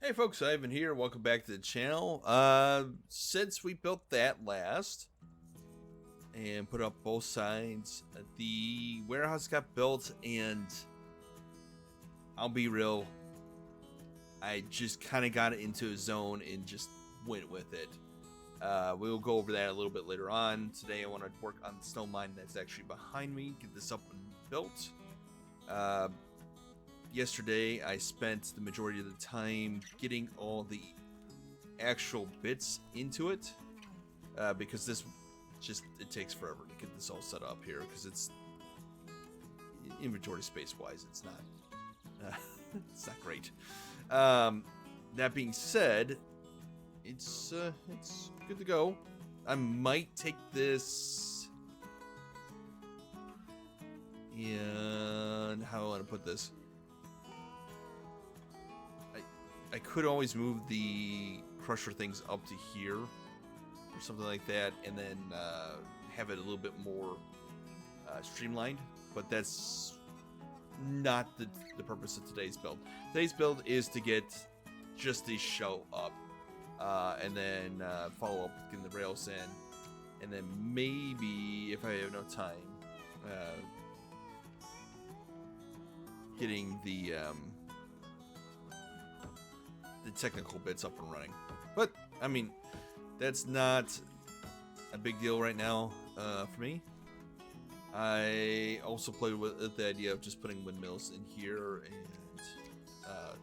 Hey folks, Ivan here. Welcome back to the channel. Since we built that last and put up both sides, the warehouse got built, and I'll be real, I just kind of got into a zone and just went with it. We'll go over that a little bit later on. Today I want to work on the stone mine that's actually behind me, get this up and built. Yesterday I spent the majority of the time getting all the actual bits into it, because this it takes forever to get this all set up here, because it's inventory space wise it's not it's not great. That being said, it's good to go. I might take this, and how do I want to put this? I could always move the crusher things up to here or something like that, and then have it a little bit more streamlined, but that's not the purpose of today's build. Today's build is to get just the shell up, and then follow up with getting the rails in, and then maybe, if I have enough time, getting the technical bits up and running. But I mean, that's not a big deal right now for me. I also played with the idea of just putting windmills in here and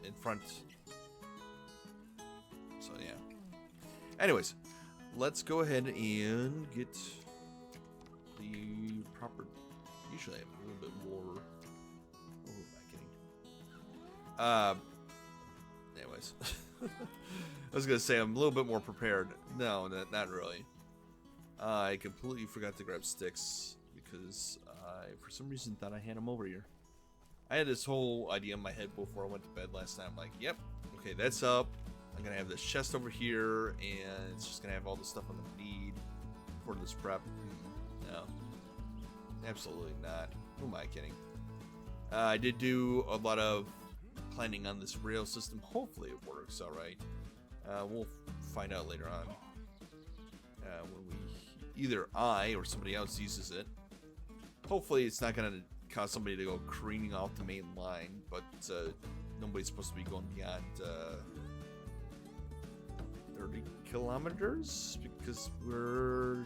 in front. So yeah. Anyways, let's go ahead and get the proper. Usually I have a little bit more. Oh, am I kidding? Anyways, I was gonna say I'm a little bit more prepared. No, not really. I completely forgot to grab sticks because I, for some reason, thought I had them over here. I had this whole idea in my head before I went to bed last night. I'm like, yep, okay, that's up. I'm gonna have this chest over here, and it's just gonna have all the stuff I'm gonna need for this prep. No, absolutely not. Who am I kidding? I did do a lot of planning on this rail system. Hopefully it works all right. We'll find out later on when we, either I or somebody else uses it. Hopefully it's not going to cause somebody to go careening off the main line, but nobody's supposed to be going beyond 30 kilometers, because we're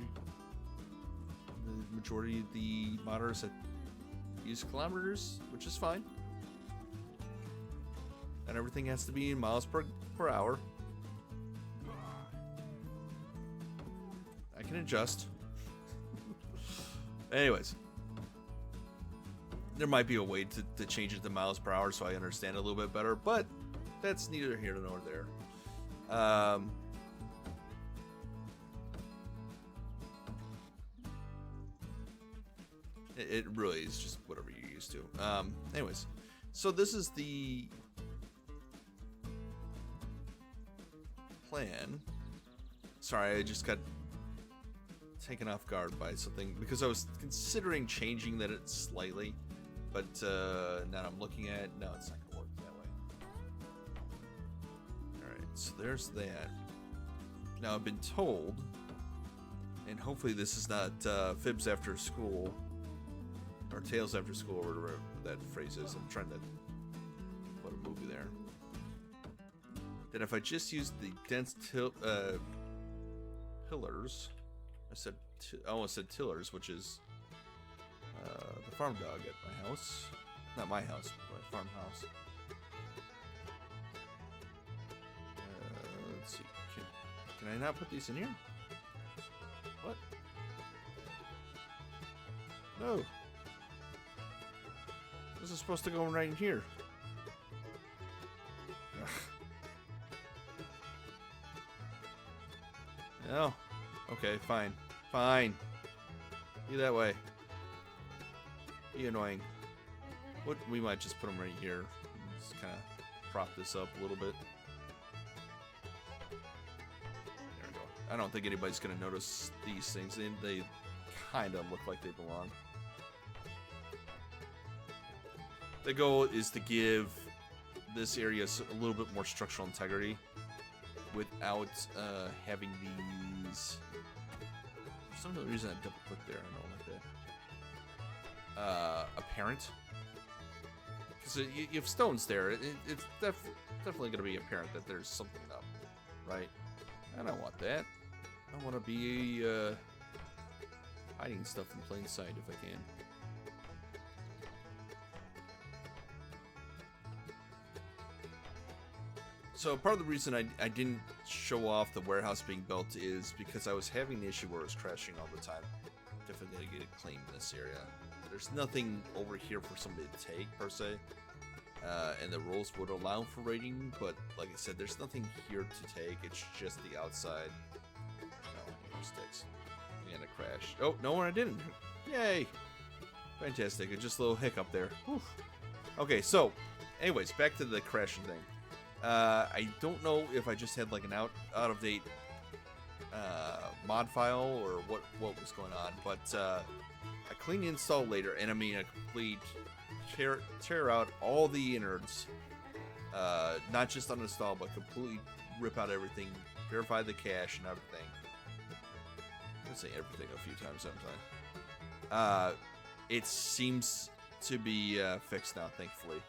the majority of the modders that use kilometers, which is fine. And everything has to be in miles per hour. I can adjust. Anyways, there might be a way to change it to miles per hour so I understand it a little bit better, but that's neither here nor there. It really is just whatever you're used to. Anyways, so this is the plan. Sorry, I just got taken off guard by something because I was considering changing that it slightly, but now I'm looking at, no, it's not gonna work that way. Alright, so there's that. Now I've been told, and hopefully this is not fibs after school or tales after school or whatever that phrase is. I'm trying to put a movie there. That if I just use the dense pillars, I almost said tillers, which is the farm dog at my house. Not my house, but my farmhouse. Let's see. Can I not put these in here? What? No. This is supposed to go right in here. No. Okay, fine. Fine. Be that way. Be annoying. What, we might just put them right here. Just kind of prop this up a little bit. There we go. I don't think anybody's going to notice these things. They kind of look like they belong. The goal is to give this area a little bit more structural integrity without having these. For some reason, I double clicked there. I don't like that. Apparent. Because you have stones there. It's definitely going to be apparent that there's something up, right? I don't want that. I want to be hiding stuff in plain sight if I can. So part of the reason I didn't show off the warehouse being built is because I was having the issue where it was crashing all the time. Definitely gonna get it clean in this area. There's nothing over here for somebody to take per se, and the rules would allow for raiding, but like I said, there's nothing here to take. It's just the outside. Oh, sticks. And a crash. Oh no, I didn't. Yay! Fantastic. It's just a little hiccup there. Whew. Okay, so, anyways, back to the crashing thing. I don't know if I just had like an out of date mod file or what was going on, but I clean install later, and I mean a complete tear out all the innards, not just uninstall, but completely rip out everything, verify the cache and everything. I'm gonna say everything a few times sometime. It seems to be fixed now, thankfully.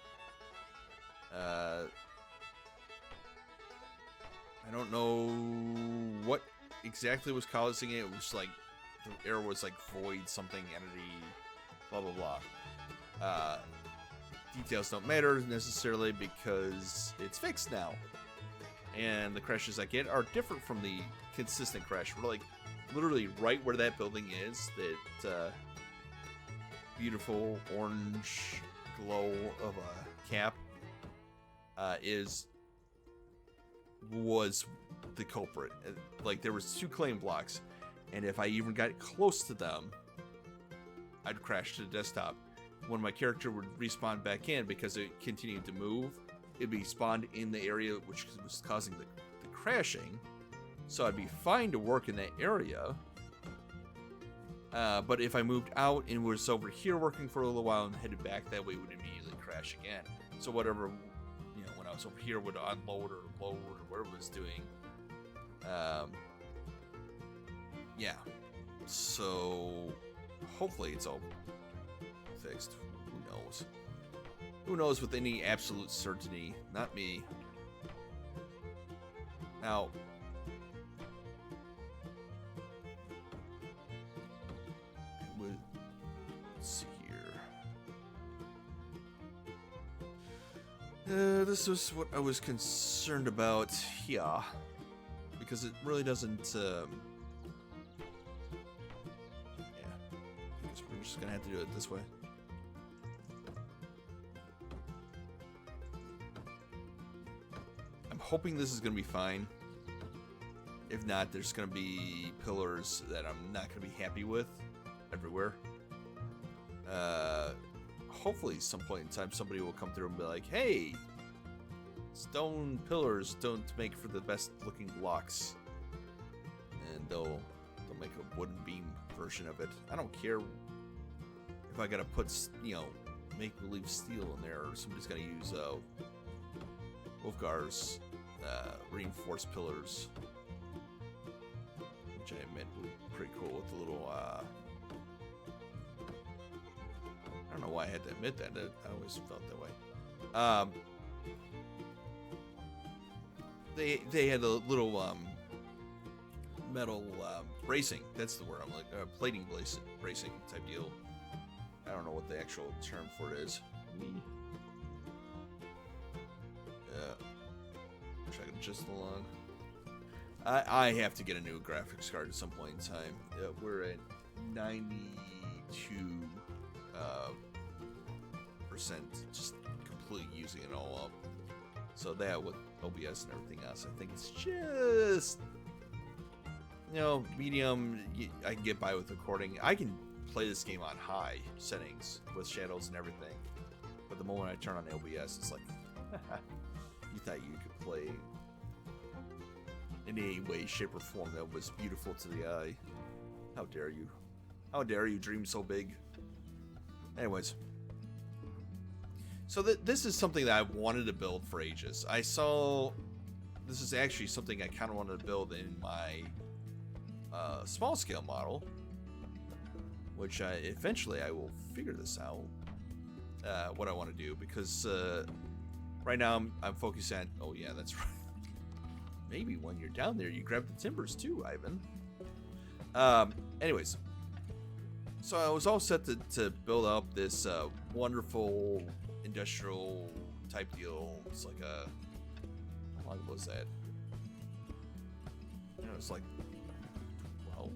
I don't know what exactly was causing it. It was like the error was like void something entity, blah blah blah. Details don't matter necessarily because it's fixed now, and the crashes I get are different from the consistent crash. We're like literally right where that building is. That beautiful orange glow of a cap was the culprit. Like there was 2 claim blocks, and if I even got close to them, I'd crash to the desktop. When my character would respawn back in because it continued to move, it'd be spawned in the area which was causing the crashing, so I'd be fine to work in that area. But if I moved out and was over here working for a little while and headed back that way, it would immediately crash again. So whatever, when I was over here would unload or load or whatever it was doing. Yeah. So hopefully it's all fixed. Who knows? Who knows with any absolute certainty? Not me. Now, let's see here. This was what I was concerned about here, because it really doesn't. Yeah, I guess we're just gonna have to do it this way. I'm hoping this is gonna be fine. If not, there's gonna be pillars that I'm not gonna be happy with everywhere. Hopefully some point in time somebody will come through and be like, hey, stone pillars don't make for the best looking blocks, and they'll make a wooden beam version of it. I don't care if I gotta put make believe steel in there, or somebody's gotta use Wolfgar's reinforced pillars, which I admit would be pretty cool with the little I don't know why I had to admit that. I always felt that way. They had a little metal bracing. That's the word I'm like, plating bracing type deal. I don't know what the actual term for it is. Wish I could just along. I have to get a new graphics card at some point in time. We're at 92. Percent, just completely using it all up. So that with OBS and everything else, I think it's just medium. I can get by with recording. I can play this game on high settings with shadows and everything, but the moment I turn on OBS, it's like you thought you could play in any way, shape, or form that was beautiful to the eye. How dare you? How dare you dream so big? Anyways. So this is something that I wanted to build for ages. I saw this is actually something I kind of wanted to build in my small scale model, which eventually I will figure this out. What I want to do, because right now I'm focused on. Oh yeah, that's right. Maybe when you're down there, you grab the timbers too, Ivan. Anyways, so I was all set to build up this wonderful industrial type deal. It's like a, how long was that? You know, it's like 12.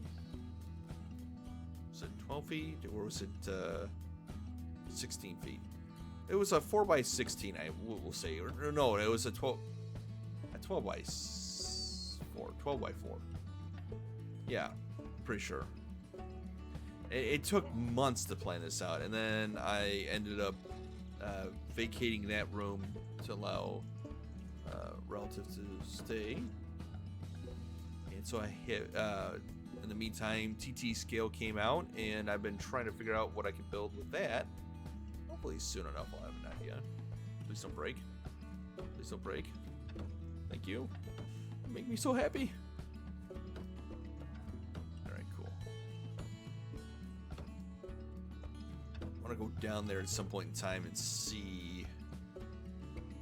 Was it 12 feet or was it 16 feet? It was a 4x16. We'll say, or no, it was a 12 by 4, 12 by 4. Yeah, pretty sure. It took months to plan this out, and then I ended up vacating that room to allow relative to stay. And so I hit. In the meantime, TT Scale came out, and I've been trying to figure out what I can build with that. Hopefully, soon enough, I'll have an idea. Please don't break. Please don't break. Thank you. You make me so happy. Alright, cool. I want to go down there at some point in time and see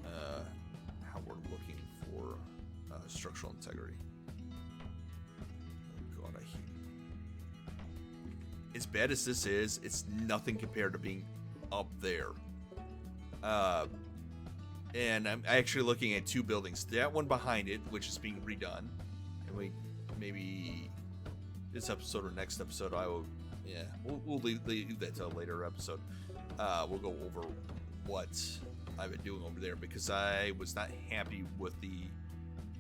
how we're looking for structural integrity. Oh God, as bad as this is, it's nothing compared to being up there. And I'm actually looking at two buildings. That one behind it, which is being redone. And maybe this episode or next episode, we'll leave that to a later episode. We'll go over what I've been doing over there, because I was not happy with the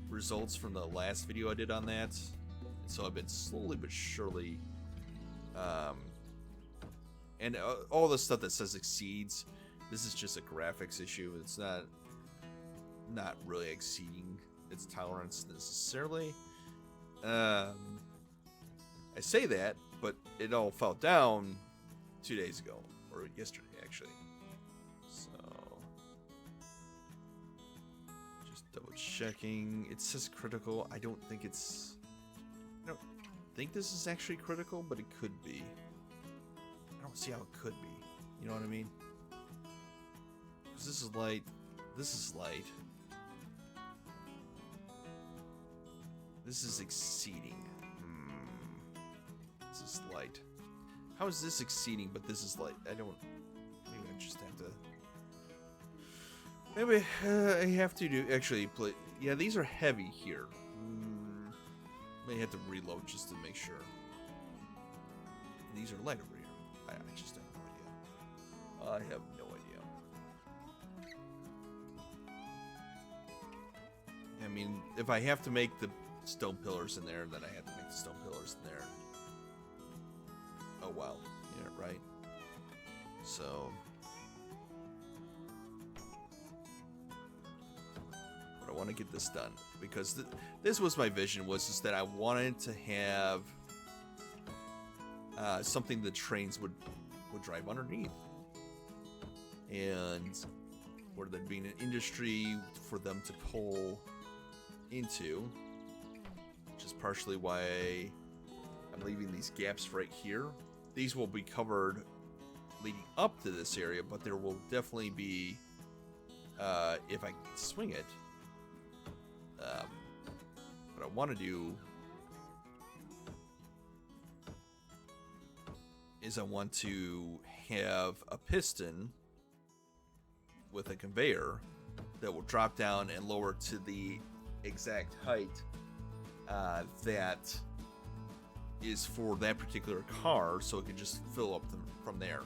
results from the last video I did on that. And so I've been slowly but surely, and all the stuff that says exceeds, this is just a graphics issue. It's not really exceeding its tolerance necessarily. I say that, but it all fell down 2 days ago, or yesterday actually. So just double checking. It says critical. I don't think this is actually critical, but it could be. I don't see how it could be. You know what I mean? Because this is light. This is light. This is exceeding. This is light. How is this exceeding, but this is light? I don't. Maybe I just have to. Maybe I have to do actually play. Yeah, these are heavy here. May have to reload just to make sure. These are light over here. I just have no idea. I have no idea. I mean, if I have to make the stone pillars in there, then I have to make the stone pillars in there. Oh wow. Yeah, right. So but I want to get this done, because this was my vision, was just that I wanted to have something the trains would drive underneath, and where there'd be an industry for them to pull into, which is partially why I'm leaving these gaps right here. These will be covered leading up to this area, but there will definitely be, if I can swing it, what I want to do is I want to have a piston with a conveyor that will drop down and lower to the exact height that is for that particular car, so it can just fill up from there.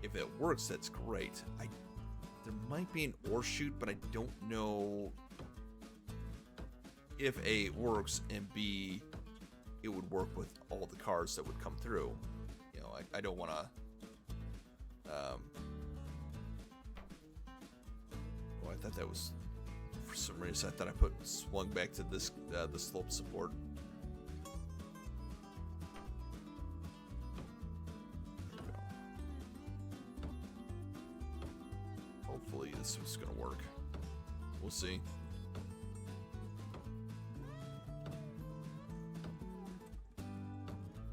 If it works, that's great. There might be an ore chute, but I don't know if A, it works, and B, it would work with all the cars that would come through. You know, I don't want to. Oh, I thought that was, for some reason, I thought I swung back to this the slope support. this was gonna work. We'll see.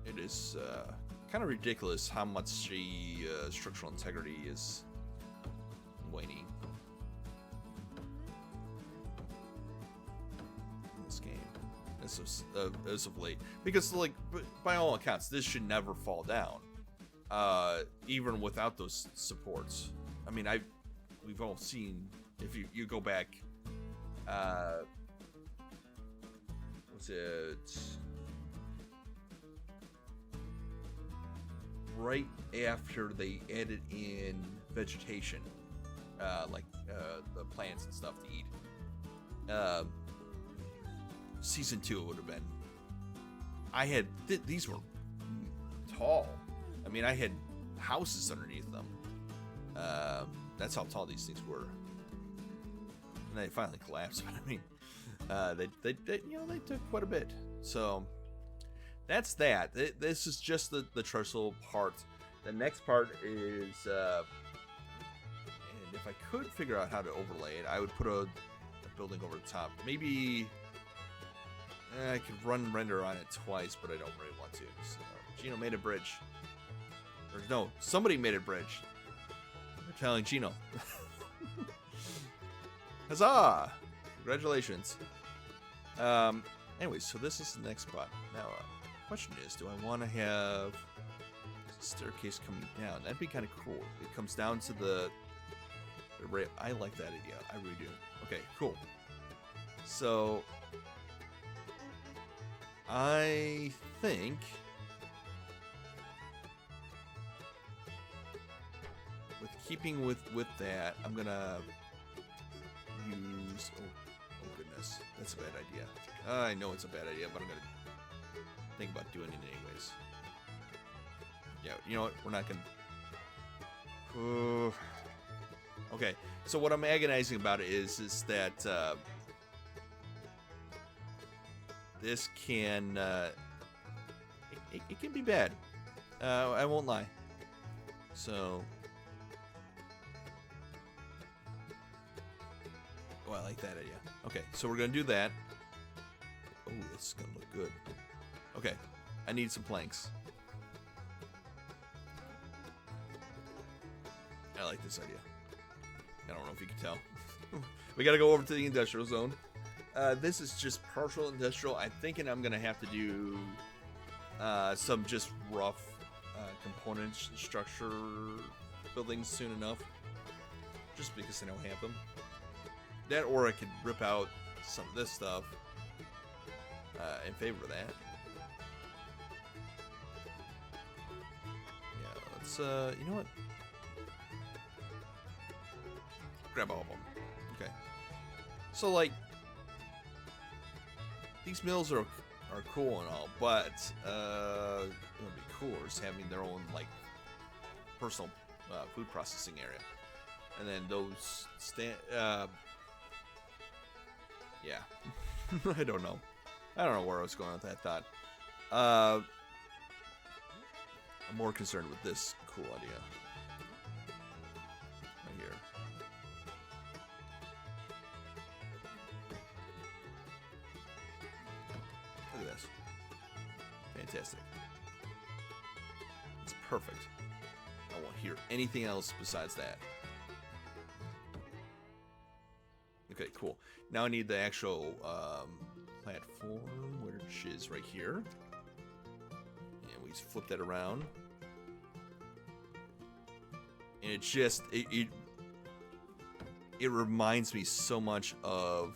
It is kind of ridiculous how much the structural integrity is waning in this game as of late. Because, like, by all accounts, this should never fall down, even without those supports. I mean, we've all seen, if you go back, what's it? Right after they added in vegetation, like the plants and stuff to eat. Season 2 it would have been. I had these were tall. I mean, I had houses underneath them. That's how tall these things were. And they finally collapsed. But I mean, they they took quite a bit. So. That's that. This is just the trestle part. The next part is, and if I could figure out how to overlay it, I would put a building over the top. Maybe I could run render on it twice, but I don't really want to. So, Gino made a bridge. Or no, somebody made a bridge. They're telling Gino. Huzzah! Congratulations. Anyway, so this is the next spot. Now, question is, do I want to have a staircase coming down? That'd be kind of cool. It comes down to the rail. I like that idea. I really do. Okay, cool. So I think with keeping with that, I'm gonna use. Oh goodness, that's a bad idea. I know it's a bad idea, but I'm gonna think about doing it anyways. Yeah, you know what? We're not gonna. Okay, so what I'm agonizing about is that this can it can be bad. I won't lie. So, oh, I like that idea. Okay, so we're gonna do that. Oh, this is gonna look good. Okay, I need some planks. I like this idea. I don't know if you can tell. We gotta go over to the industrial zone. This is just partial industrial. I'm thinking I'm gonna have to do some just rough component structure buildings soon enough. Just because I don't have them. That, or I could rip out some of this stuff in favor of that. Yeah, let's, you know what? Grab all of them. Okay. So, like, these mills are cool and all, but it would be cooler is having their own, like, personal food processing area. And then those yeah. I don't know where I was going with that thought. I'm more concerned with this cool idea. Right here. Look at this. Fantastic. It's perfect. I won't hear anything else besides that. Okay, cool. Now I need the actual platform, which is right here. And we flip that around. And it just, it reminds me so much of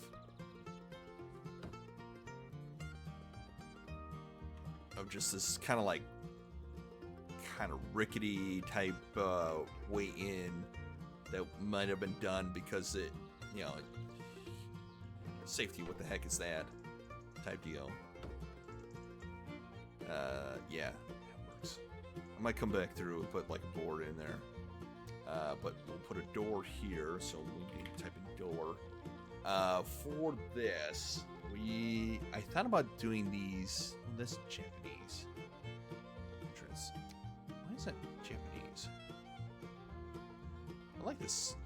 just this kind of rickety type way in that might have been done because it, you know, safety, what the heck is that type deal. Yeah, that works. I might come back through and put like a board in there, but we'll put a door here, so we need to type in door. For this, I thought about doing these. Oh, this Japanese entrance. Why is that Japanese? I like this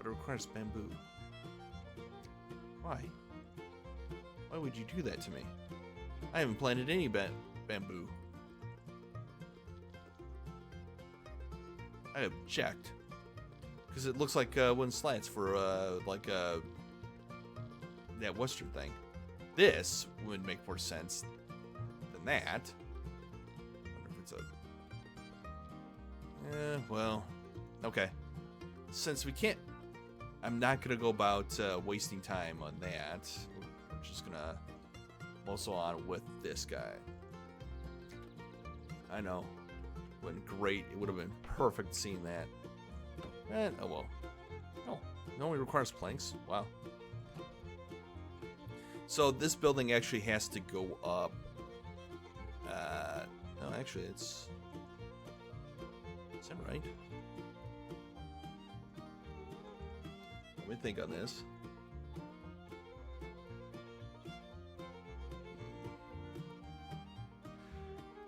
but it requires bamboo. Why? Why would you do that to me? I haven't planted any bamboo. I object. Because it looks like wooden slats for that western thing. This would make more sense than that. I wonder if it's a... well, okay. Since we can't... I'm not going to go about wasting time on that. We're just going to muscle on with this guy. I know. Wouldn't great. It would have been perfect seeing that. Oh well. Oh, it only requires planks. Wow. So this building actually has to go up. No, actually, it's... Is that right? Let me think on this.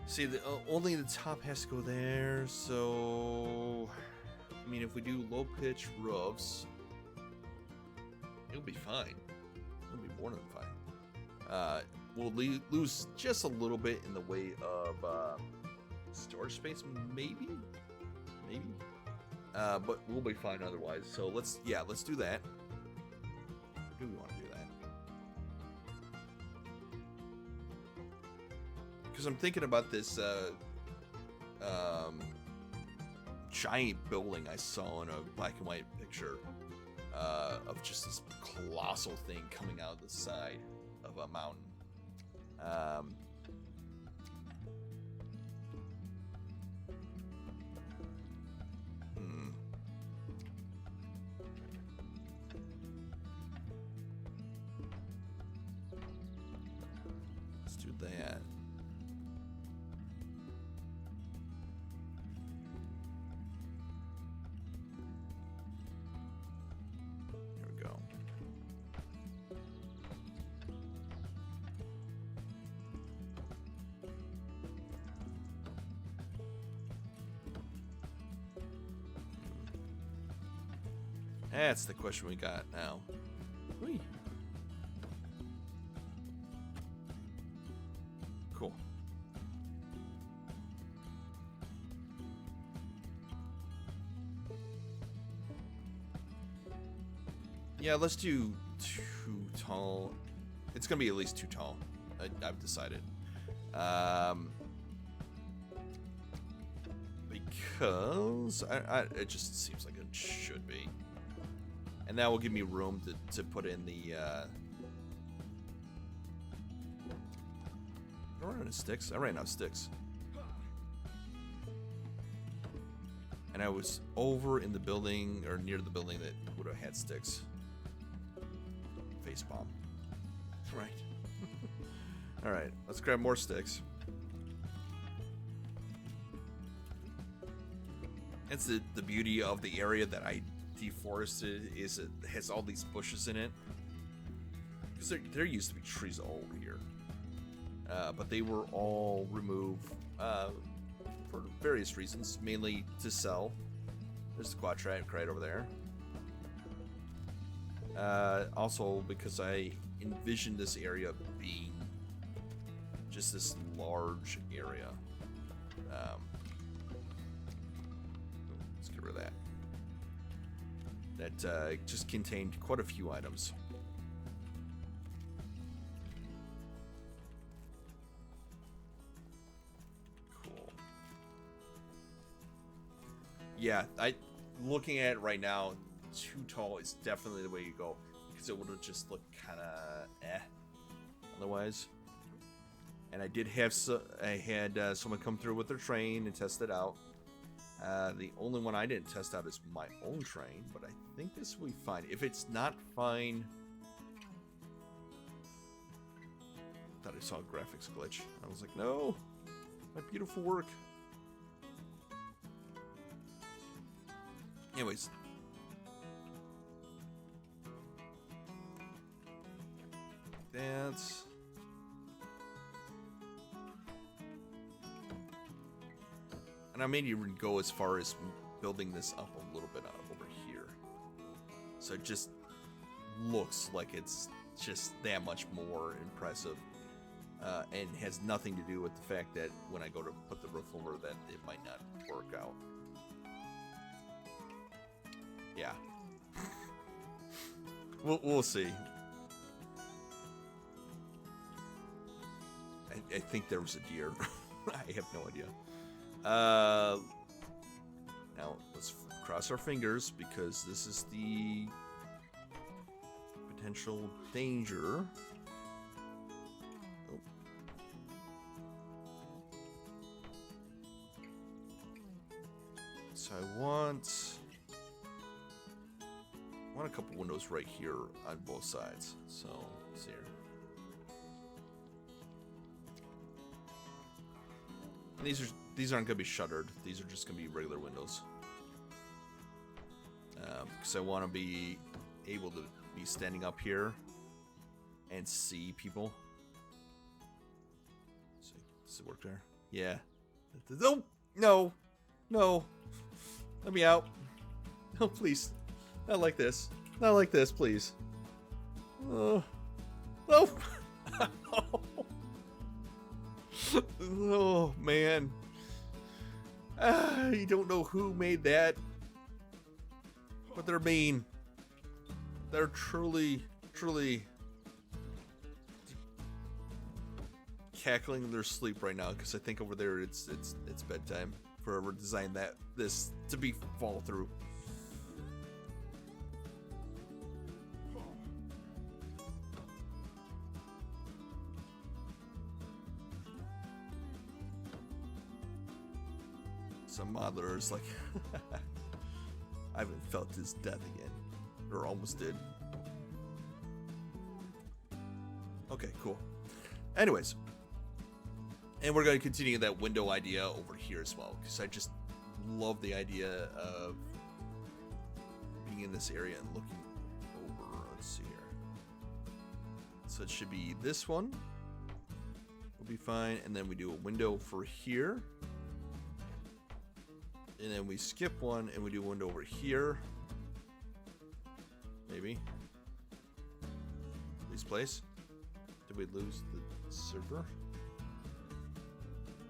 See, only the top has to go there, so... I mean, if we do low-pitch roofs, it'll be fine. It'll be more than fine. We'll lose just a little bit in the way of storage space, maybe? Maybe? But we'll be fine otherwise. So let's do that. Do we want to do that? Because I'm thinking about this giant building I saw in a black and white picture of just this colossal thing coming out of the side of a mountain. Let's do that. That's the question we got now. Whee. Cool. Yeah, let's do 2 tall. It's gonna be at least 2 tall. I've decided. Because it just seems like it should be. And that will give me room to put in the... I don't run out of sticks. I ran out of sticks. And I was over in the building, or near the building that would have had sticks. Facepalm. Right. Alright, let's grab more sticks. That's the beauty of the area that I deforested, is it has all these bushes in it. Because there used to be trees all over here. But they were all removed for various reasons, mainly to sell. There's the quadrat right over there. Also because I envisioned this area being just this large area. Let's get rid of that. That just contained quite a few items. Cool. Yeah, looking at it right now, 2 tall is definitely the way you go, because it would have just looked kind of otherwise. And I did have I had someone come through with their train and test it out. The only one I didn't test out is my own train, but I think this will be fine. If it's not fine... I thought I saw a graphics glitch. I was like, no! My beautiful work. Anyways. That's... And I may even go as far as building this up a little bit over here. So it just looks like it's just that much more impressive. And has nothing to do with the fact that when I go to put the roof over that it might not work out. Yeah. We'll see. I think there was a deer. I have no idea. Now, let's cross our fingers because this is the potential danger. Oh. So I want a couple windows right here on both sides. So, let's see here. And these aren't going to be shuttered. These are just going to be regular windows. Because I want to be able to be standing up here and see people. Let's see, does it work there? Yeah. No, no, no. Let me out. No, please. Not like this. Not like this, please. No. Oh, man. You don't know who made that. But they're mean. They're truly cackling in their sleep right now because I think over there it's bedtime. Forever designed this to be fall through. Some modelers like I haven't felt his death again, or almost did. Okay, cool. Anyways, and we're going to continue that window idea over here as well because I just love the idea of being in this area and looking over. Let's see here. So it should be this one. Will be fine, and then we do a window for here. And then we skip one and we do a window over here. Maybe. Please place. Did we lose the server?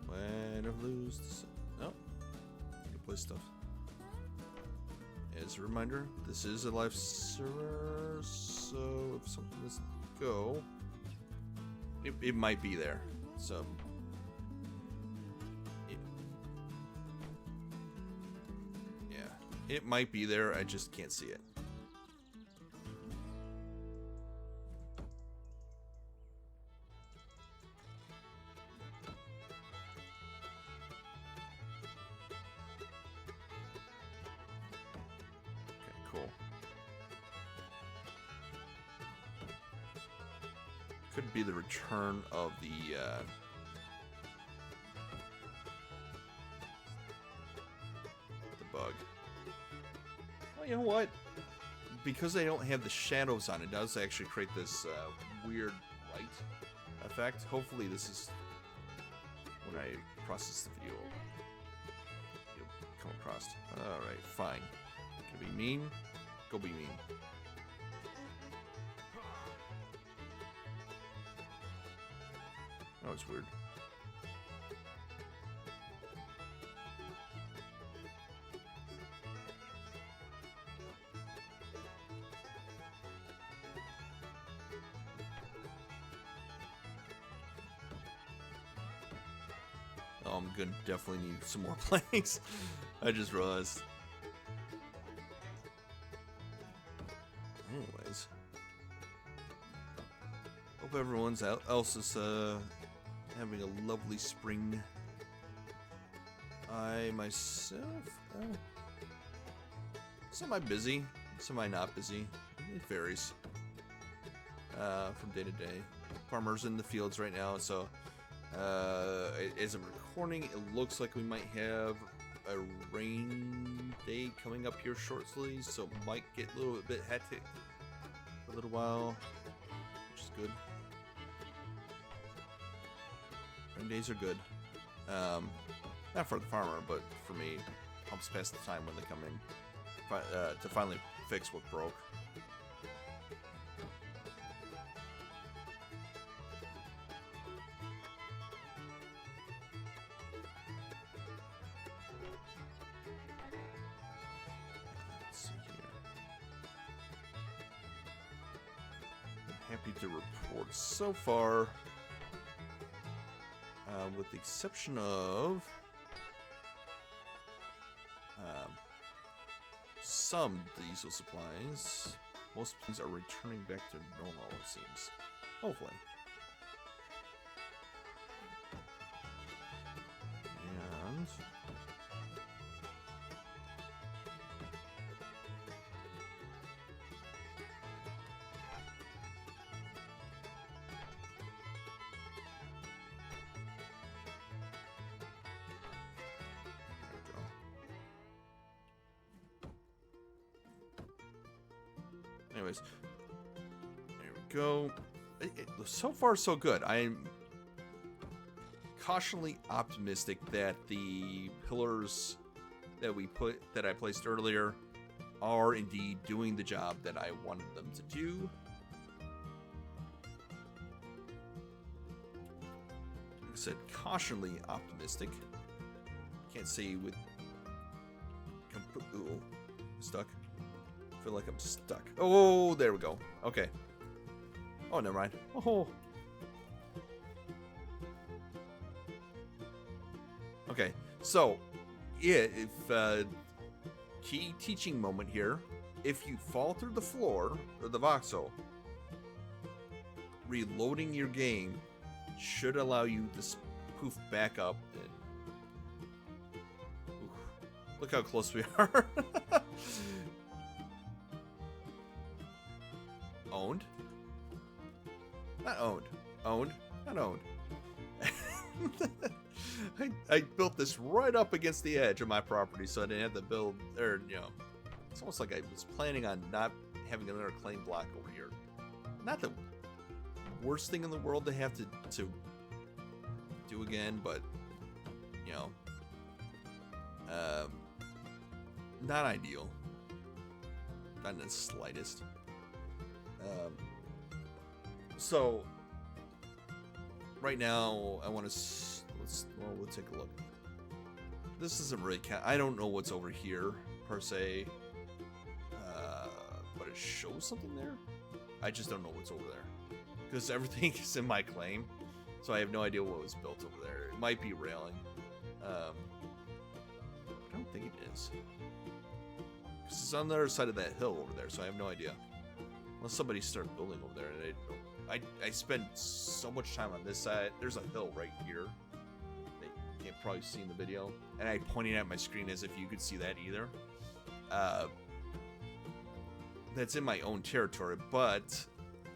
Might have lose the server. No. Good place stuff. As a reminder, this is a live server, so if something doesn't go, it might be there. So. It might be there, I just can't see it. Okay, cool. Could be the return of the bug. You know what? Because they don't have the shadows on, it does actually create this weird light effect. Hopefully this is when I process the video. It'll come across. Alright, fine. Gonna be mean? Go be mean. Oh, it's weird. I'm gonna definitely need some more planks. I just realized. Anyways, hope everyone else is having a lovely spring. I myself, semi busy, semi not busy. It varies from day to day. Farmers in the fields right now, so. As I'm recording, it looks like we might have a rain day coming up here shortly, so it might get a little bit hectic for a little while, which is good. Rain days are good. Not for the farmer, but for me, helps pass the time when they come in to finally fix what broke. Let's see here. I'm happy to report so far, with the exception of some diesel supplies, most things are returning back to normal, it seems. Hopefully. And anyways, there we go. So far, so good. I'm cautiously optimistic that the pillars that I placed earlier are indeed doing the job that I wanted them to do. Like I said, cautiously optimistic. Can't say with. Ooh, stuck. I feel like I'm stuck. Oh, there we go. Okay. Oh, never mind. Oh. Okay, so yeah, if key teaching moment here, if you fall through the floor or the voxel, reloading your game should allow you to poof back up. And, look how close we are. Owned? Not owned. Owned? Not owned. I built this right up against the edge of my property, so I didn't have to build, or, you know, it's almost like I was planning on not having another claim block over here. Not the worst thing in the world to have to do again, but, you know, not ideal. Not in the slightest. So right now I want to we'll take a look. This doesn't really count. I don't know what's over here per se, but it shows something there. I just don't know what's over there because everything is in my claim, so I have no idea what was built over there. It might be railing. I don't think it is because it's on the other side of that hill over there, so I have no idea. Unless somebody started building over there, and I spent so much time on this side. There's a hill right here that you can't probably see in the video, and I pointed at my screen as if you could see that either. That's in my own territory, but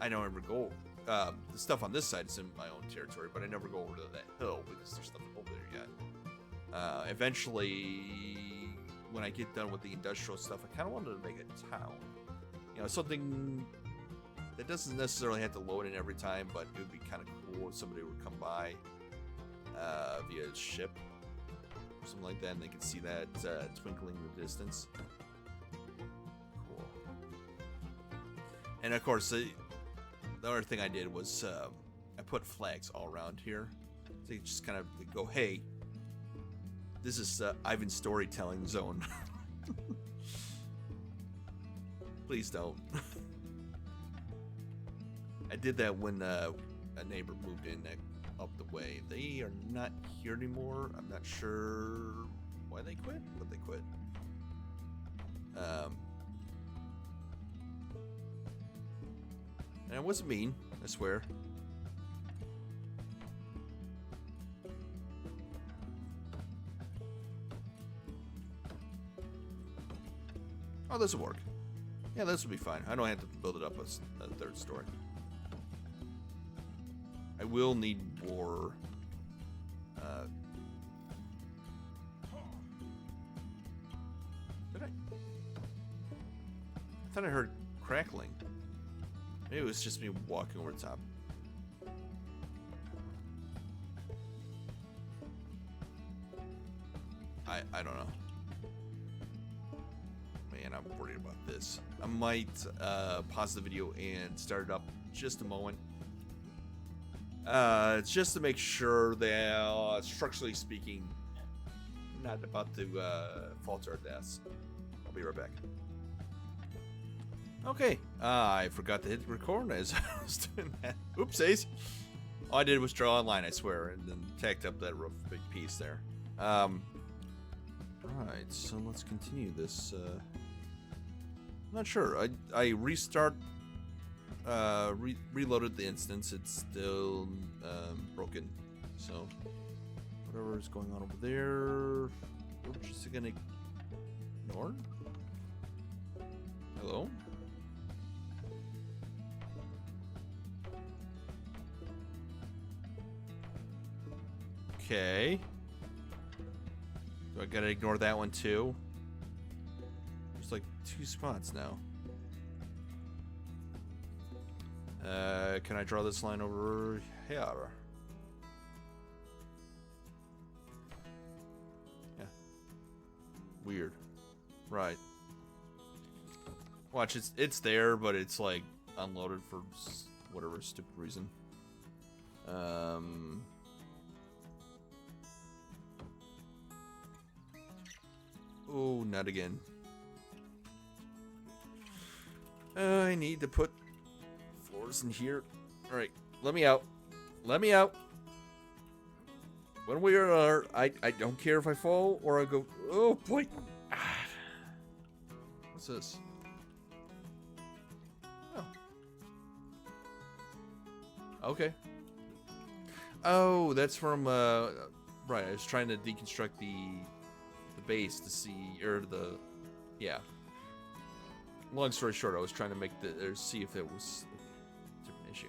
I don't ever go. The stuff on this side is in my own territory, but I never go over to that hill because there's nothing over there yet. Eventually, when I get done with the industrial stuff, I kind of wanted to make a town. You know, something that doesn't necessarily have to load in every time, but it would be kind of cool if somebody would come by via ship or something like that, and they could see that twinkling in the distance. Cool. And of course, the other thing I did was I put flags all around here. So you just kind of go, hey, this is Ivan's storytelling zone. Please don't. I did that when a neighbor moved in up the way. They are not here anymore. I'm not sure why they quit, but they quit. And it wasn't mean, I swear. Oh, this will work. Yeah, this will be fine. I don't have to build it up a third story. I will need more. Did I thought I heard crackling. Maybe it was just me walking over the top. I don't know. Man, I'm worried about this. I might pause the video and start it up just a moment. Just to make sure that, structurally speaking, I'm not about to falter our deaths. I'll be right back. Okay, I forgot to hit record as I was doing that. Oopsies. All I did was draw a line, I swear, and then tacked up that rough big piece there. Alright, so let's continue this. I'm not sure. I reloaded the instance. It's still broken. So whatever is going on over there, we're just gonna ignore. Hello. Okay. Do I gotta ignore that one too? There's like 2 spots now. Can I draw this line over here? Yeah. Weird. Right. Watch, it's there, but it's like unloaded for whatever stupid reason. Oh, not again. I need to put floors in here. Alright, let me out. Let me out. One way or another, I don't care if I fall or I go... Oh, boy. What's this? Oh. Okay. Oh, that's from, right, I was trying to deconstruct the base to see, or the, yeah. Long story short, I was trying to make or see if it was a different issue.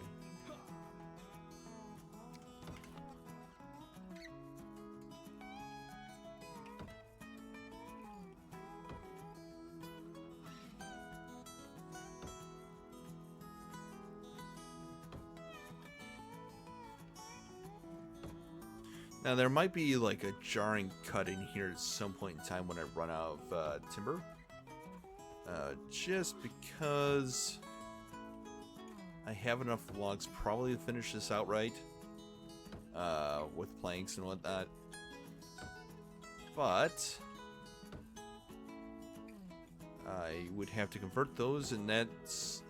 Now, there might be like a jarring cut in here at some point in time when I run out of timber. Just because I have enough logs probably to finish this outright with planks and whatnot. But I would have to convert those, and that's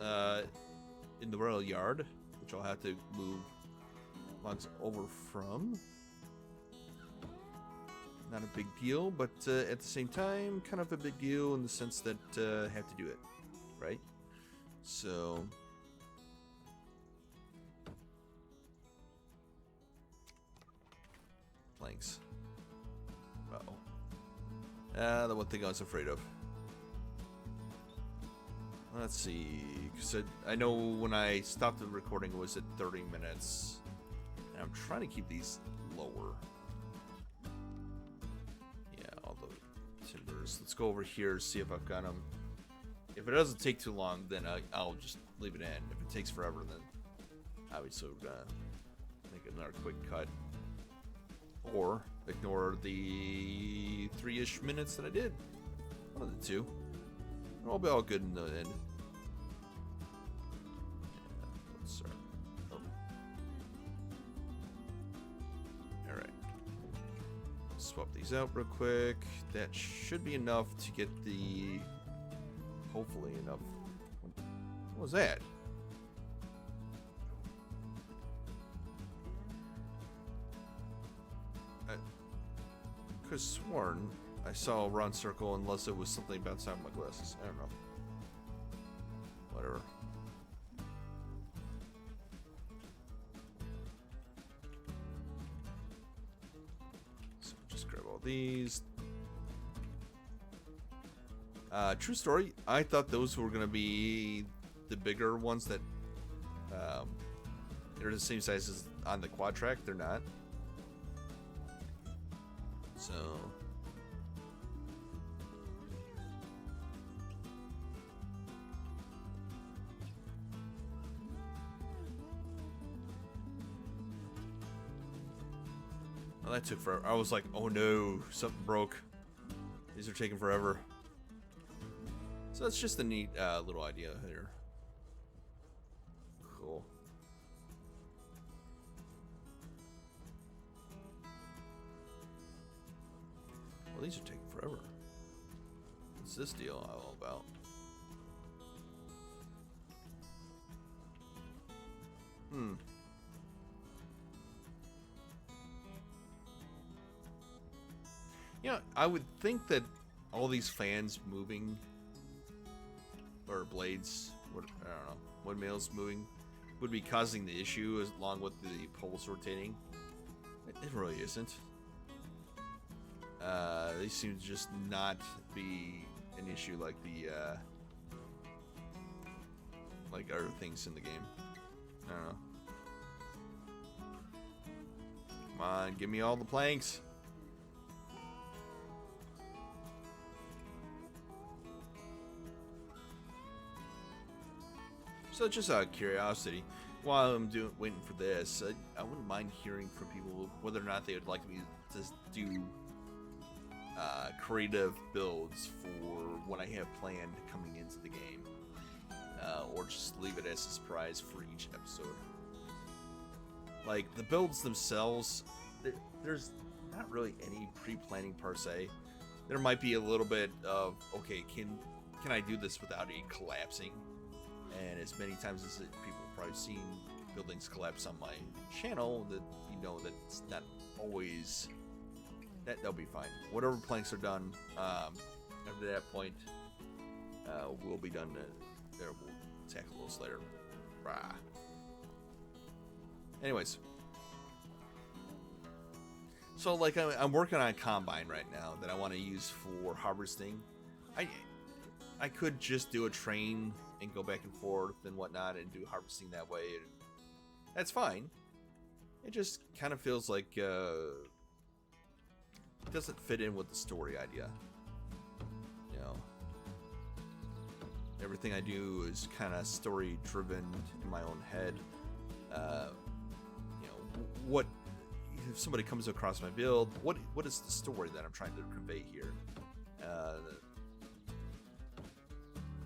in the rail yard, which I'll have to move logs over from. Not a big deal, but at the same time, kind of a big deal in the sense that I have to do it, right? So, planks. Uh-oh. The one thing I was afraid of. Let's see, because I know when I stopped the recording it was at 30 minutes, and I'm trying to keep these lower. Timbers. Let's go over here, see if I've got them. If it doesn't take too long, then I'll just leave it in. If it takes forever, then obviously we're gonna make another quick cut. Or ignore the 3-ish minutes that I did. One of the two. It'll be all good in the end. Yeah, let's start. Oh. Alright. Swap these out real quick. That should be enough to get the... Hopefully enough. What was that? I could have sworn I saw a round circle unless it was something bouncing out of my glasses. I don't know. Whatever. These. True story, I thought those were gonna be the bigger ones that they're the same size as on the quad track. They're not. So well, that took forever. I was like, oh no, something broke. These are taking forever. So that's just a neat little idea here. Cool. Well, these are taking forever. What's this deal all about? Yeah, I would think that all these fans moving, or blades, I don't know, windmills moving, would be causing the issue along with the poles rotating. It really isn't. They seem to just not be an issue like the like other things in the game. I don't know. Come on, give me all the planks. So just out of curiosity, while I'm waiting for this, I wouldn't mind hearing from people whether or not they would like me to do creative builds for what I have planned coming into the game, or just leave it as a surprise for each episode. Like the builds themselves, there's not really any pre-planning per se. There might be a little bit of, okay, can I do this without it collapsing? And as many times as people have probably seen buildings collapse on my channel, that you know that it's not always that'll be fine. Whatever planks are done, after that point, we'll be done. We'll tackle those later. Rah. Anyways, so like I'm working on a combine right now that I want to use for harvesting. I could just do a train and go back and forth and whatnot and do harvesting that way. That's fine. It just kind of feels like it doesn't fit in with the story idea. You know, everything I do is kind of story driven in my own head. You know, what if somebody comes across my build? What is the story that I'm trying to convey here?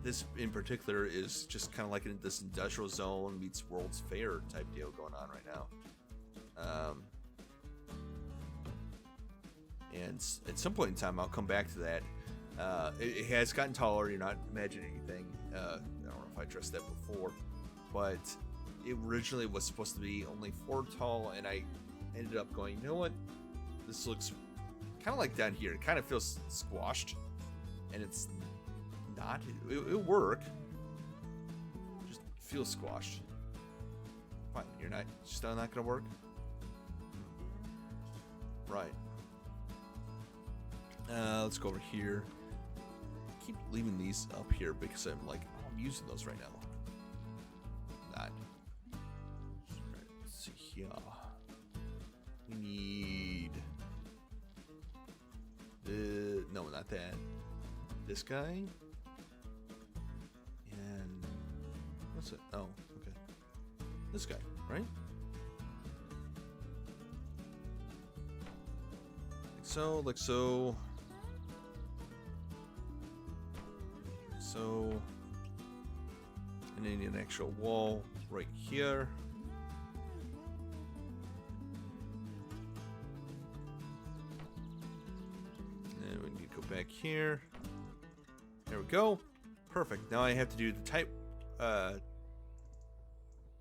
This in particular is just kind of like in this industrial zone meets World's Fair type deal going on right now. And at some point in time, I'll come back to that. It has gotten taller. You're not imagining anything. I don't know if I addressed that before, but it originally was supposed to be only 4 tall, and I ended up going, you know what? This looks kind of like down here. It kind of feels squashed, and it's not. It'll work. Just feels squashed. Fine, you're not still not gonna work. Right. Let's go over here. I keep leaving these up here because I'm like, oh, I'm using those right now. Not. Right, let's see here. We need the no, not that. This guy. And what's it? Oh, okay. This guy, right? Like so. And then an actual wall right here. And we need to go back here. There we go. Perfect. Now I have to do the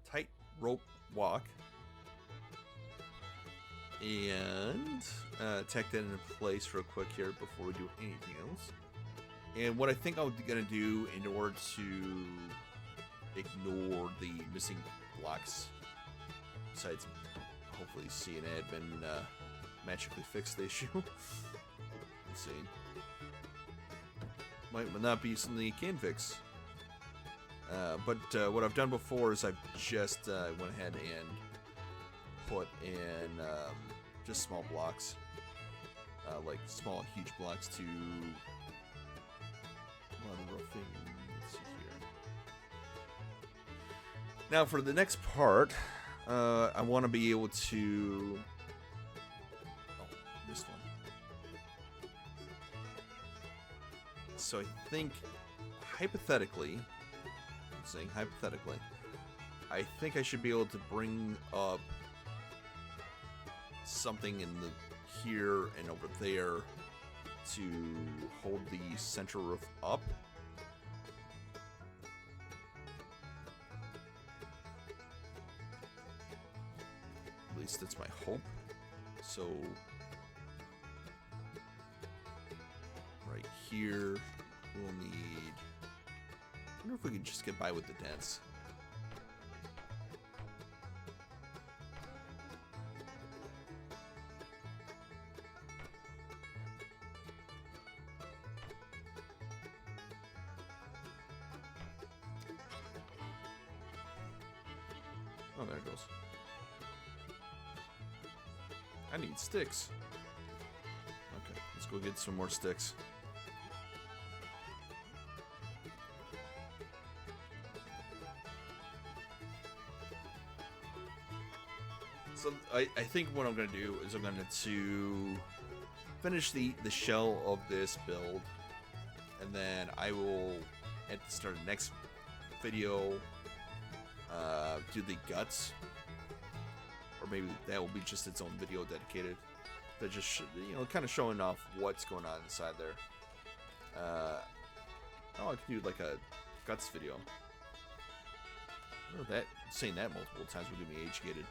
tight rope walk. And tack that into place real quick here before we do anything else. And what I think I'm going to do in order to ignore the missing blocks, besides hopefully see an admin magically fix the issue. Let's see. Might not be something you can fix. But what I've done before is I've just went ahead and put in just small blocks, like small huge blocks to roofing. Let's see here. Now for the next part, I want to be able to this one. So I think hypothetically, I'm saying hypothetically, I think I should be able to bring up something in the here and over there to hold the center roof up. At least that's my hope. So right here we'll need, I wonder if we can just get by with the dents. Oh, there it goes. I need sticks. Okay, let's go get some more sticks. So I think what I'm going to do is I'm going to finish the shell of this build, and then I will, at the start of the next video, do the guts, or maybe that will be just its own video dedicated. That just kind of showing off what's going on inside there. Oh, I could do like a guts video. Oh, that saying that multiple times would get me age-gated.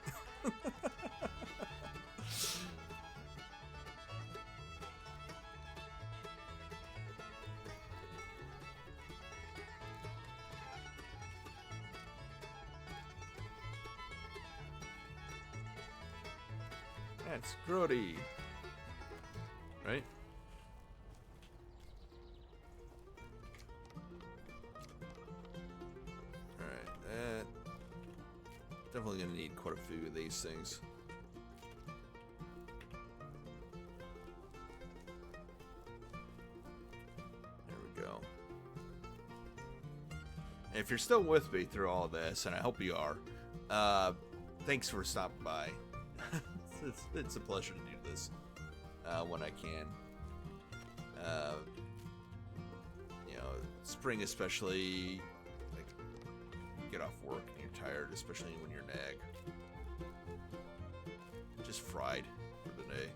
That's grody, right? Alright, that definitely gonna need quite a few of these things. There we go. And if you're still with me through all this, and I hope you are, thanks for stopping by. It's a pleasure to do this when I can. Spring especially, like, you get off work and you're tired, especially when you're nag. Just fried for the day.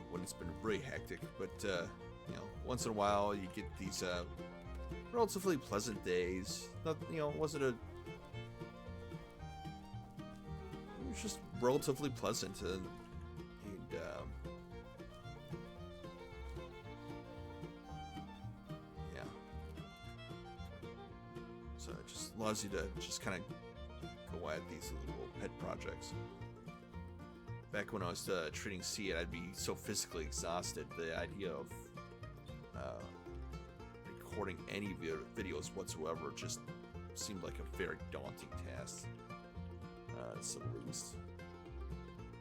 When it's been really hectic, but once in a while you get these relatively pleasant days. Not, wasn't a. It was just relatively pleasant, and yeah. So it just allows you to just kind of go at these little pet projects. Back when I was treating Seed, I'd be so physically exhausted. The idea of recording any videos whatsoever just seemed like a very daunting task, to say the least.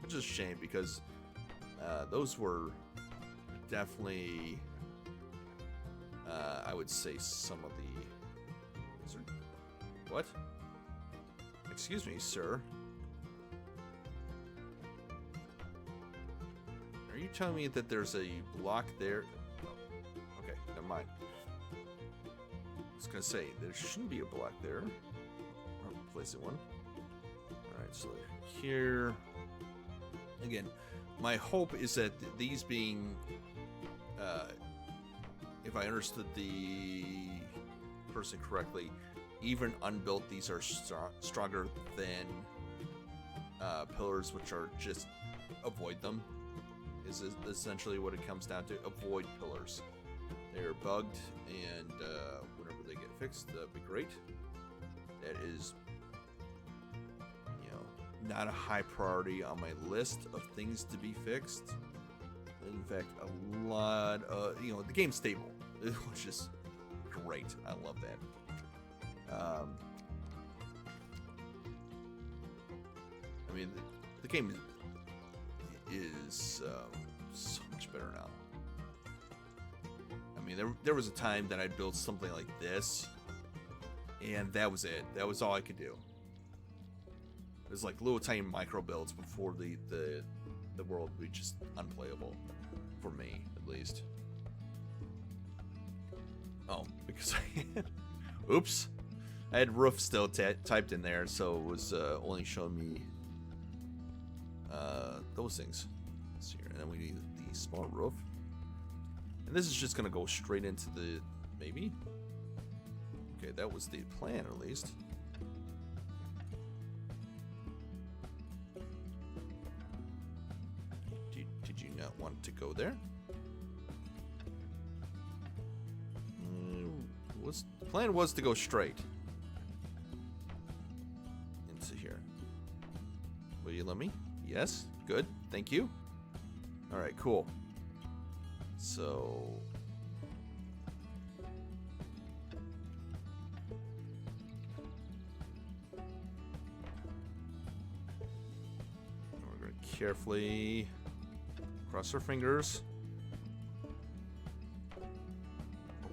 Which is a shame, because those were definitely, I would say, some of the... What? Excuse me, sir. Are you telling me that there's a block there? Oh, okay, never mind. I was gonna say, there shouldn't be a block there. I'll place it one. Alright, so here... Again, my hope is that these being... if I understood the person correctly, even unbuilt, these are stronger than pillars, which are just avoid them. Is essentially what it comes down to. Avoid pillars. They're bugged, and whenever they get fixed, that'd be great. That is, not a high priority on my list of things to be fixed. In fact, a lot of, the game's stable, which is great. I love that. I mean, the game is so much better now. I mean, there was a time that I built something like this, and that was it. That was all I could do. It was like little tiny micro builds before the world would be just unplayable, for me at least. Oh, because oops. I had roof still typed in there, so it was only showing me those things. Let's see here. And then we need the smart roof. And this is just going to go straight into the... Maybe? Okay, that was the plan, at least. Did you not want to go there? The plan was to go straight into here. Will you let me? Yes? Good. Thank you. Alright, cool. So... we're going to carefully cross our fingers.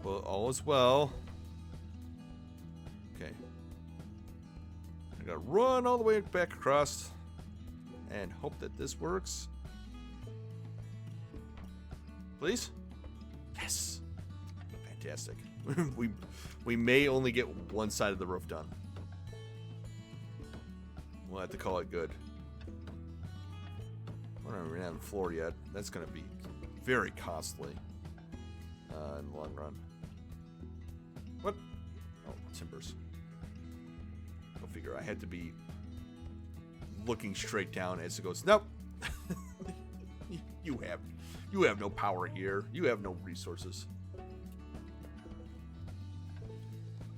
Hope all is well. Okay. I gotta run all the way back across and hope that this works. Please? Yes. Fantastic. we may only get one side of the roof done. We'll have to call it good. We're not even on the floor yet. That's gonna be very costly in the long run. What? Oh, timbers. Go figure. I had to be looking straight down as it goes. Nope. You have no power here. You have no resources.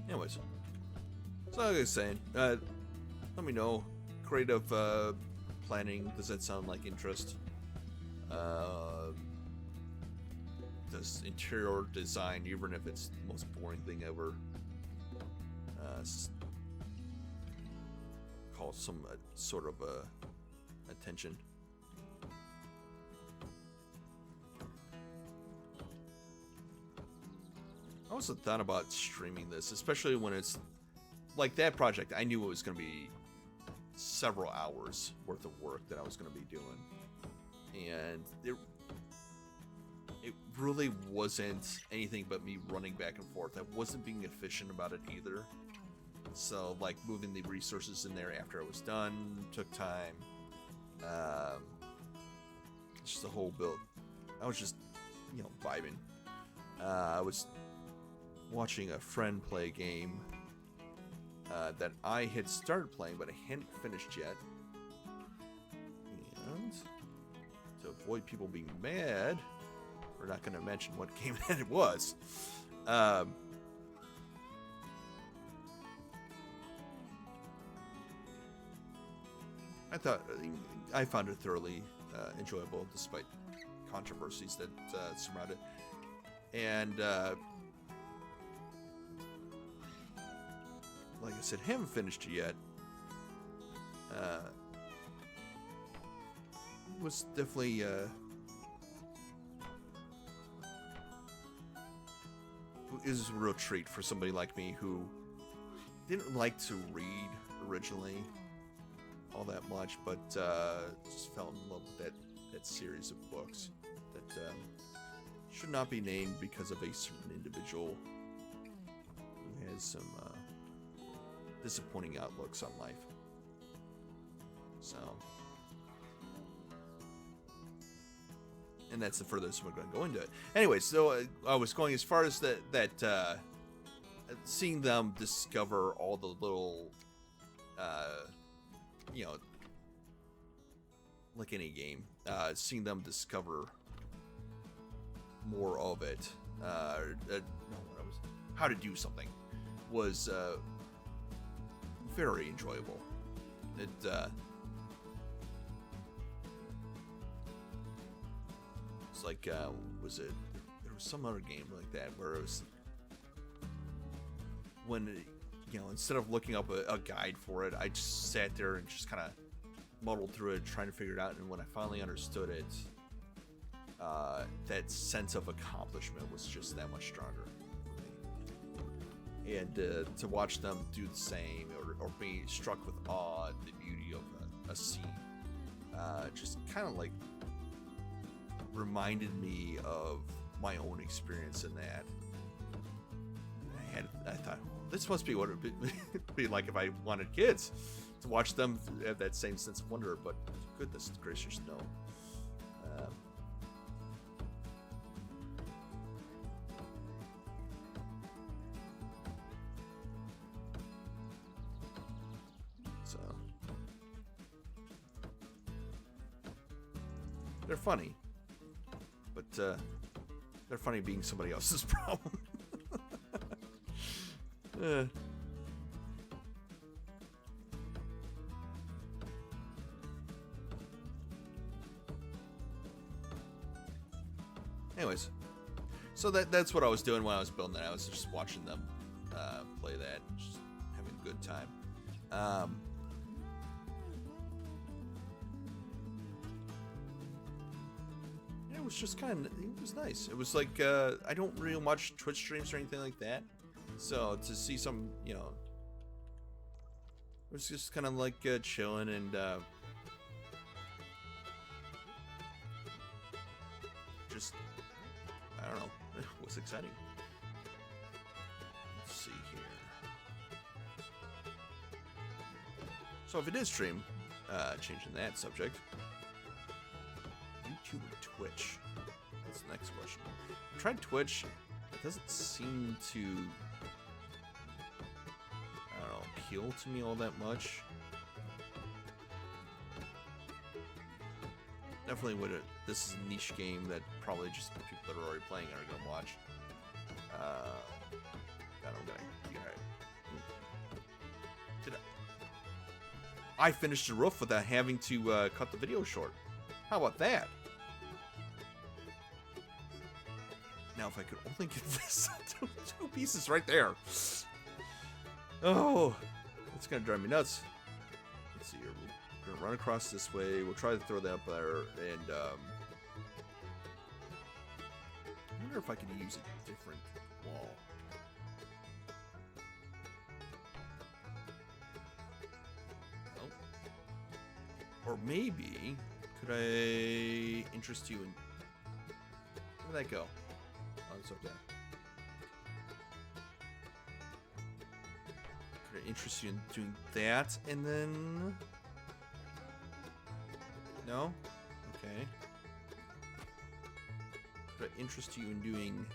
Anyways, so like I was saying, let me know. Creative planning. Does that sound like interest? Does interior design, even if it's the most boring thing ever, call some sort of attention? I also thought about streaming this, especially when it's like that project. I knew it was going to be several hours worth of work that I was going to be doing, and it really wasn't anything but me running back and forth. I wasn't being efficient about it either. So, like, moving the resources in there after I was done took time. Just the whole build. I was just, vibing. I was watching a friend play a game that I had started playing, but I hadn't finished yet. And to avoid people being mad, we're not going to mention what game that it was. I found it thoroughly enjoyable, despite controversies that surround it. And like I said, haven't finished it yet. Was definitely it is a real treat for somebody like me who didn't like to read originally all that much, but just fell in love with that series of books that should not be named because of a certain individual who has some disappointing outlooks on life. So, and that's the furthest we're going to go into it. Anyway, so I was going as far as that seeing them discover all the little, like any game, seeing them discover more of it, how to do something was very enjoyable. It it's like was it? There was some other game like that where it was when instead of looking up a guide for it, I just sat there and just kind of muddled through it, trying to figure it out. And when I finally understood it, that sense of accomplishment was just that much stronger for me. And to watch them do the same, or be struck with awe at the beauty of a scene, just kind of like reminded me of my own experience in that. I thought, this must be what it would be like if I wanted kids, to watch them have that same sense of wonder. But goodness gracious, no. So they're funny, but they're funny being somebody else's problem. Anyways, so that's what I was doing when I was building that. I was just watching them play that, just having a good time. It was just kind of, it was nice. It was like, I don't really watch Twitch streams or anything like that. So to see some, you know, it was just kind of like chilling and just, I don't know, it was exciting. Let's see here. So if it is stream, changing that subject, YouTube or Twitch? That's the next question. I tried Twitch. It doesn't seem to, I don't know, appeal to me all that much. Definitely would. This is a niche game that probably just people that are already playing are gonna watch. God, I'm gonna. Alright. Did I finished the roof without having to cut the video short? How about that? Now, if I could only get this two pieces right there. Oh, it's gonna drive me nuts. Let's see here. We're gonna run across this way. We'll try to throw that up there, and I wonder if I could use a different wall. Nope. Or maybe could I interest you in? Where'd that go? Oh, it's up there. Could I interest you in doing that, and then? No? Okay. Could I interest you in doing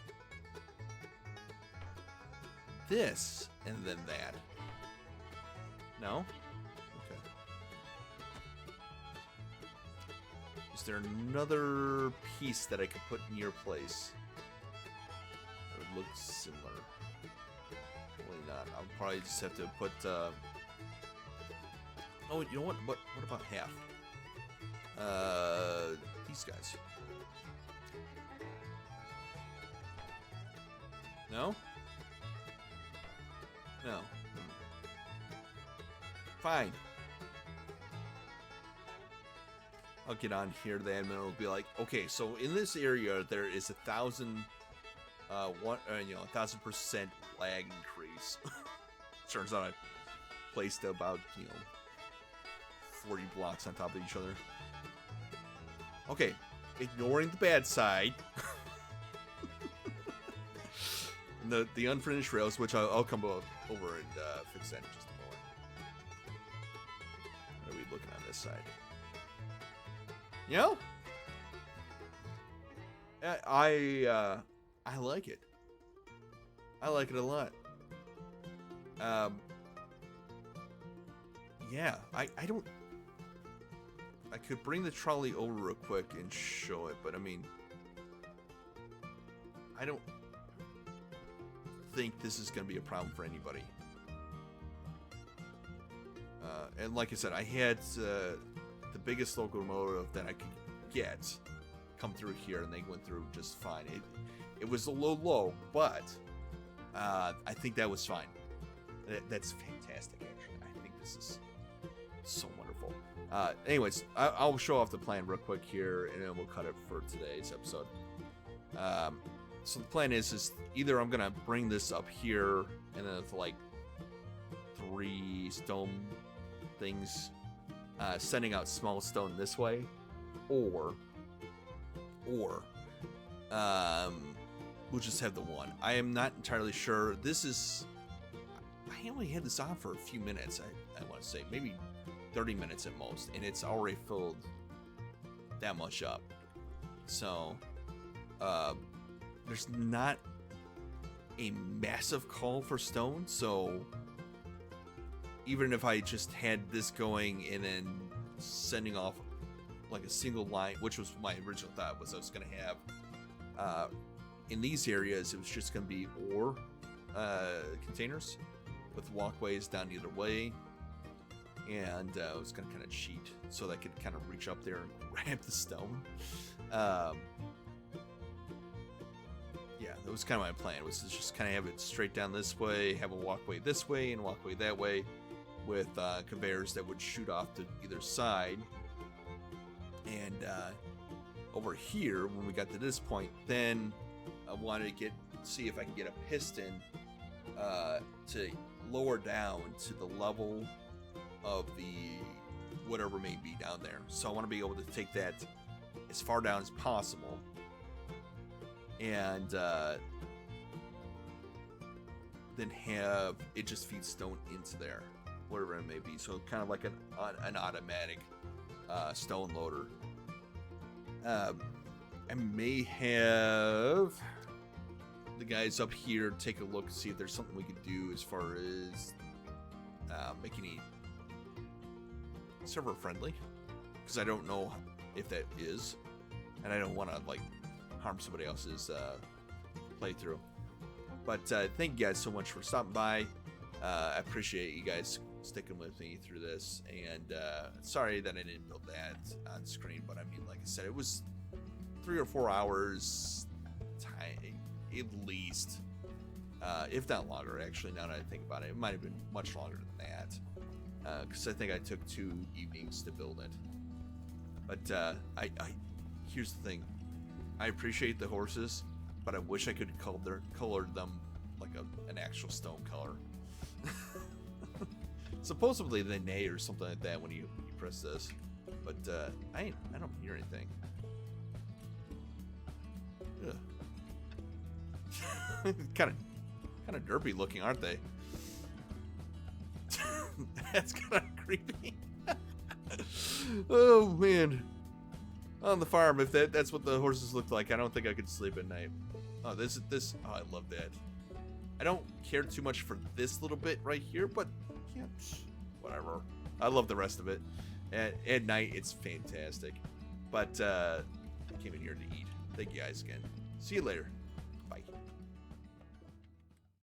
this and then that? No? Okay. Is there another piece that I could put in your place that would look similar? Probably not. I'll probably just have to put oh, you know what? What about half? These guys. No? No. Fine. I'll get on here, the admin will be like, okay, so in this area there is 1,000, 1,000% lag increase. Turns out I placed about, 40 blocks on top of each other. Okay, ignoring the bad side. the unfinished rails, which I'll come over and fix that in just a moment. What are we looking on this side? I like it. I like it a lot. Yeah, I don't. I could bring the trolley over real quick and show it, but I mean, I don't think this is going to be a problem for anybody. And like I said, I had the biggest locomotive that I could get come through here, and they went through just fine. It was a little low, but I think that was fine. That's fantastic, actually. I think this is so wonderful. Anyways, I'll show off the plan real quick here, and then we'll cut it for today's episode. So the plan is either I'm gonna bring this up here, and then it's like 3 stone things, sending out small stone this way, or we'll just have the one. I am not entirely sure. This is... I only had this on for a few minutes. I want to say maybe 30 minutes at most, and it's already filled that much up. So there's not a massive call for stone, so even if I just had this going and then sending off like a single line, which was my original thought, was I was going to have in these areas, it was just going to be ore containers with walkways down either way, and I was going to kind of cheat so that I could kind of reach up there and grab the stone. Yeah, that was kind of my plan, was to just kind of have it straight down this way, have a walkway this way and a walkway that way, with conveyors that would shoot off to either side. And over here, when we got to this point, then I wanted to see if I can get a piston to lower down to the level of the whatever may be down there. So I want to be able to take that as far down as possible, and then have it just feed stone into there, whatever it may be. So kind of like an automatic stone loader. I may have the guys up here take a look and see if there's something we could do as far as making it server friendly, because I don't know if that is, and I don't want to like harm somebody else's playthrough. But thank you guys so much for stopping by. I appreciate you guys sticking with me through this, and sorry that I didn't build that on screen, but I mean, like I said, it was 3 or 4 hours time at least, if not longer. Actually, now that I think about it, it might have been much longer than that, because I think I took 2 evenings to build it. But I here's the thing, I appreciate the horses, but I wish I could color them like an actual stone color. Supposedly they neigh or something like that when you press this, but I don't hear anything. kind of derpy looking, aren't they? That's kind of creepy. Oh man, on the farm, if that's what the horses looked like, I don't think I could sleep at night. Oh, this oh, I love that. I don't care too much for this little bit right here, but yeah, whatever. I love the rest of it. At night, it's fantastic. But I came in here to eat. Thank you guys again. See you later.